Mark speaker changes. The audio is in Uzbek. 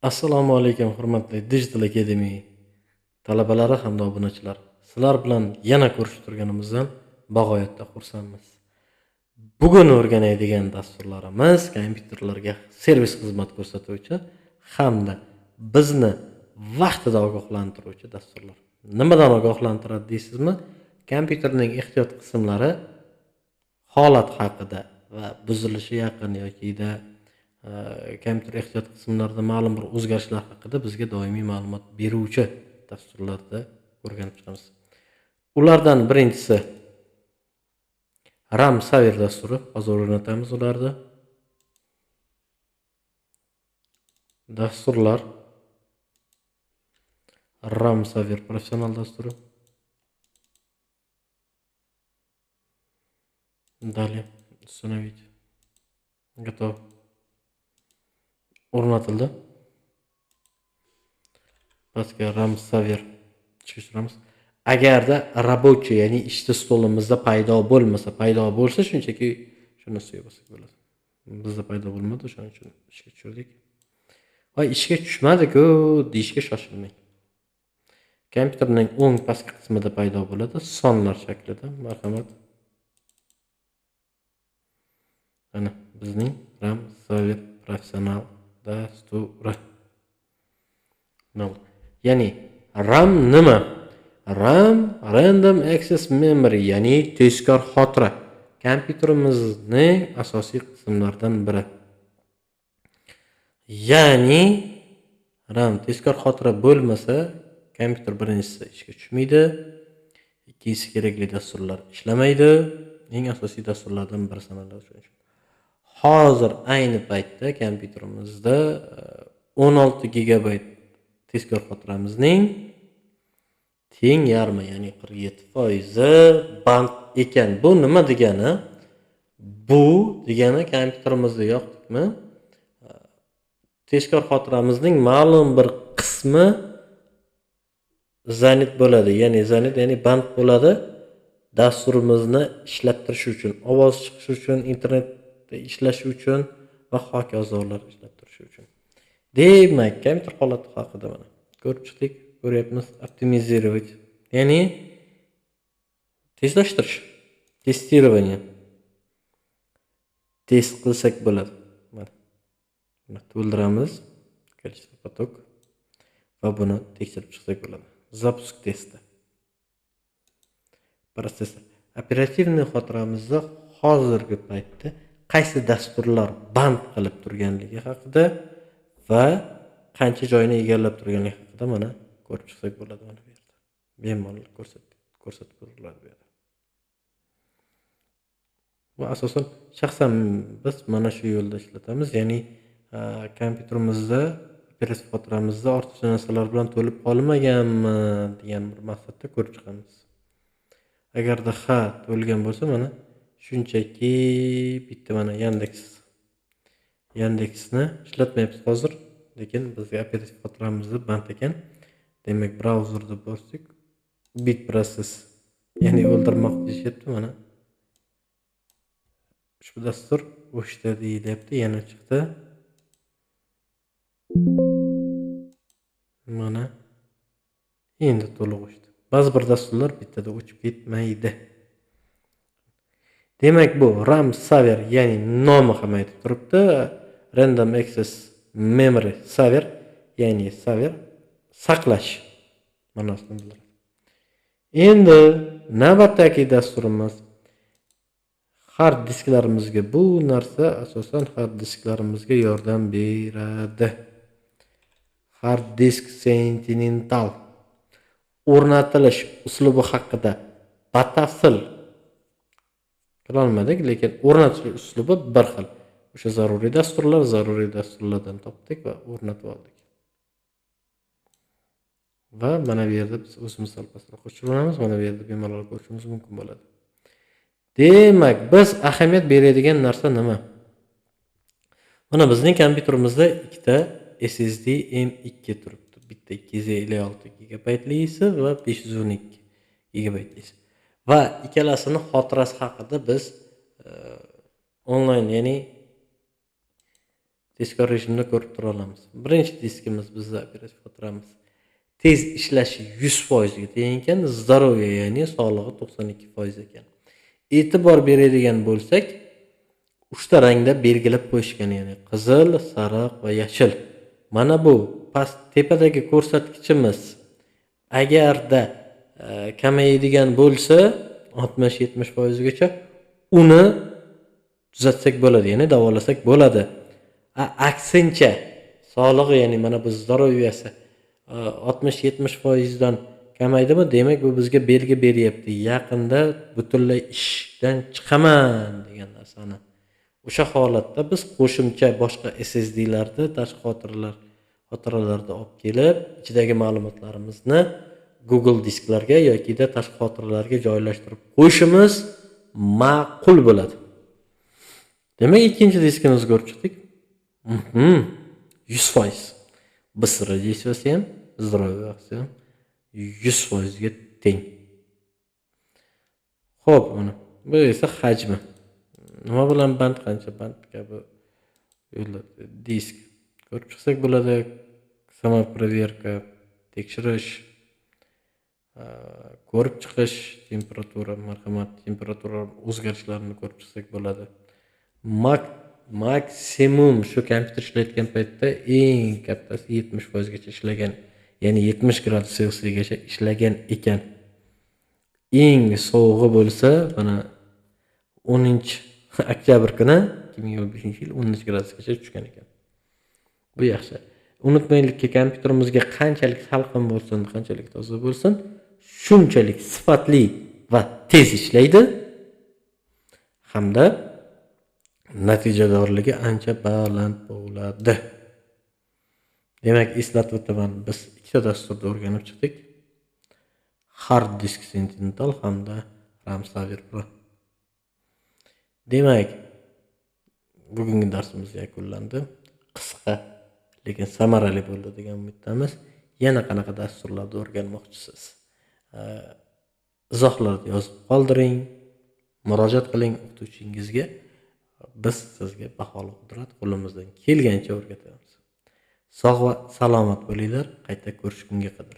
Speaker 1: Assalomu alaykum hurmatli Digital Academy talabalari hamda obunachilar. Sizlar bilan yana ko'rishib turganimizdan bag'oyatda xursandmiz. Bugun o'rganadigan dasturlarimiz kompyuterlarga servis xizmat ko'rsatuvchi hamda bizni vaqtida ogohlantiruvchi dasturlar. Nimadan ogohlantiradi deysizmi? Kompyuterning ehtiyot qismlari holat haqida va buzilishi yaqin yokida kompyuter ehtiyot qismlarida ma'lum bir o'zgarishlar haqida bizga doimiy ma'lumot beruvchi dasturlarda o'rganib chiqamiz. Ulardan birinchisi RAM Saver dasturi. Hozir o'rnatamiz ularni. Dasturlar RAM Saver professional dasturi. Далее установить. Готов. O'rnatildi. Pastga RAM Saver tushiramiz. Agarda rабочий, ya'ni ishchi stolimizda paydo bo'lsa shunchaki shuni suya bossak bo'ladi. Bizda paydo bo'lmadi, o'shaning uchun ishga tushirdik. Voy, ishga tushmadi-ku deyishga shoshilmang. Kompyuterning o'ng pastki qismida paydo bo'ladi, sonlar shaklida. Marhamat. Ana bizning RAM Saver professional dasturi. Ya'ni RAM nima? RAM Random Access Memory, ya'ni tezkor xotira. Kompyuterimizning asosiy qismlaridan biri. Ya'ni RAM tezkor xotira bo'lmasa, kompyuter birinchisi ishga tushmaydi, ikkinchisi kerakli dasturlar ishlamaydi. Eng asosiy dasturlardan biri sanaladi. Hozir ayni paytda kompyuterimizda 16 GB tezkor xotiramizning teng yarmi, ya'ni 47% band ekan. Bu nima degani? Bu degani kompyuterimizda yoqdikmi? Tezkor xotiramizning ma'lum bir qismi zanit bo'ladi, ya'ni band bo'ladi. Dasturimizni ishlab turish uchun, ovoz chiqishi uchun, internetda ishlashi uchun va hokazolar ishlab turish uchun. Demak, kompyuter holati haqida mana ko'rib chiqdik, ko'ryapmiz. Optimizировать, ya'ni tezlashtirish, testirование. Test qilsak bo'ladi. Mana to'ldiramiz, количество поток va buni tekshirib chiqsak bo'ladi. Запуск testi. Protsessor. Operativniy xotiramizda hozirgi paytda qaysi dasturlar band qilib turganligi haqida va qancha joyni egallab turganligi haqida mana ko'rib chiqsak bo'ladi mana bu yerda. Bemalol ko'rsatib beriladi bu yerda. Va asosan shaxsan biz mana shu yo'lda ishlatamiz, ya'ni kompyuterimizda, operativ xotiramizda ortiqcha narsalar bilan to'lib qolmaganmi degan bir maqsadda ko'rib chiqamiz. Agarda to'lgan bo'lsa mana shunchaki bitta mana Yandexni ishlatmayapmiz hozir, lekin bizga operativ xotiramizda band ekan. Demak, brauzerda bosdik. Bit process, ya'ni o'ldirmoq deyapti mana. Ushbu dastur o'chdi deyapti, yana chiqdi. Mana endi to'liq o'chdi. Ba'zi bir dasturlar bittada o'chib ketmaydi. Demak, bu RAM Saver, ya'ni nomi ham aytib turibdi. Random Access Memory Saver, ya'ni Saver saqlash ma'nosini bildiradi. Endi navbatdagi dasturimiz hard disklarimizga. Bu narsa asosan hard disklarimizga yordam beradi. Hard disk Sentinel o'rnatilish uslubi haqida batafsil qilolmadik, lekin o'rnatish uslubi bir xil. O'sha zaruriy dasturlardan topdik va o'rnatib oldik. Va mana bu yerda biz o'zimiz salpasroq ko'chiramiz, mana bu yerda bemalol ko'rishimiz mumkin bo'ladi. Demak, biz ahamiyat beradigan narsa nima? Mana bizning kompyuterimizda ikkita SSD M2 turibdi. Bitta 256 GB-lisi va 512 GB-lisi. Va ikkalasini xotirasi haqida biz onlayn, ya'ni tezkor rejimda ko'rib tura olamiz. Birinchi diskimiz bizda operativ xotiramiz tez ishlashi 100% ga teng ekan, здоровье ya'ni sog'lig'i 92% ekan. E'tibor beradigan bo'lsak, 3 ta rangda belgilab qo'yishgan, ya'ni qizil, sariq va yashil. Mana bu past tepadagi ko'rsatkichimiz agarda kamayadigan bo'lsa 60-70% gacha uni tuzatsak bo'ladi, ya'ni davolasak bo'ladi. Aksincha sog'lig'i, ya'ni mana bu здоровьеsi 60-70% dan kamaydimi, demak bu bizga belgi beryapti. Yaqinda butunlay ishdan chiqaman degan narsani. O'sha holatda biz qo'shimcha boshqa SSD'larda, tashqi xotiralarda olib kelib, ichidagi ma'lumotlarimizni Google disklarga yoki tashqi xotiralarga joylashtirib qo'yishimiz ma'qul bo'ladi. Demak, ikkinchi diskimizni ko'rib chiqdik. 100%. Быстро действияsi ham, здоровьеsi ham 100% ga teng. Xo'p, mana bu esa hajmi. Nima bilan band, qancha band kabi disk ko'rib chiqsak bo'ladi. Samoproverka, tekshirish, ko'rib chiqish, temperatura, marhamat, temperatura o'zgarishlarini ko'rib chiqsak bo'ladi. Maksimum shu kompyuter ishlayotgan paytda eng kattasi 70% gacha ishlagan, ya'ni 70 gradus Selsiusgacha ishlagan ekan. Eng sovug'i bo'lsa, mana 10-oktyabr kuni 2025-yil 10 gradusgacha tushgan ekan. Bu yaxshi. Unutmaylikki, kompyuterimizga qanchalik salqin bo'lsin, qanchalik toza bo'lsin, shunchalik sifatli va tez ishlaydi hamda natijadorligi ancha baland bo'ladi. Demak, eslatib o'taman, biz ikkita dasturda o'rganib chiqdik. Hard disk Sentinel hamda RAM Saver Pro. Demak, bugungi darsimiz yakunlandi. Qisqa, lekin samarali bo'ldi degan umiddamiz. Yana qanaqa dasturlarda o'rganmoqchisiz? Izohlarda yozib qoldiring, murojaat qiling o'qituvchingizga. Biz sizga baholi qudrat qo'limizdan kelgancha o'rgatamiz. Sog' va salomat bo'linglar. Qayta ko'rishgunga qadar.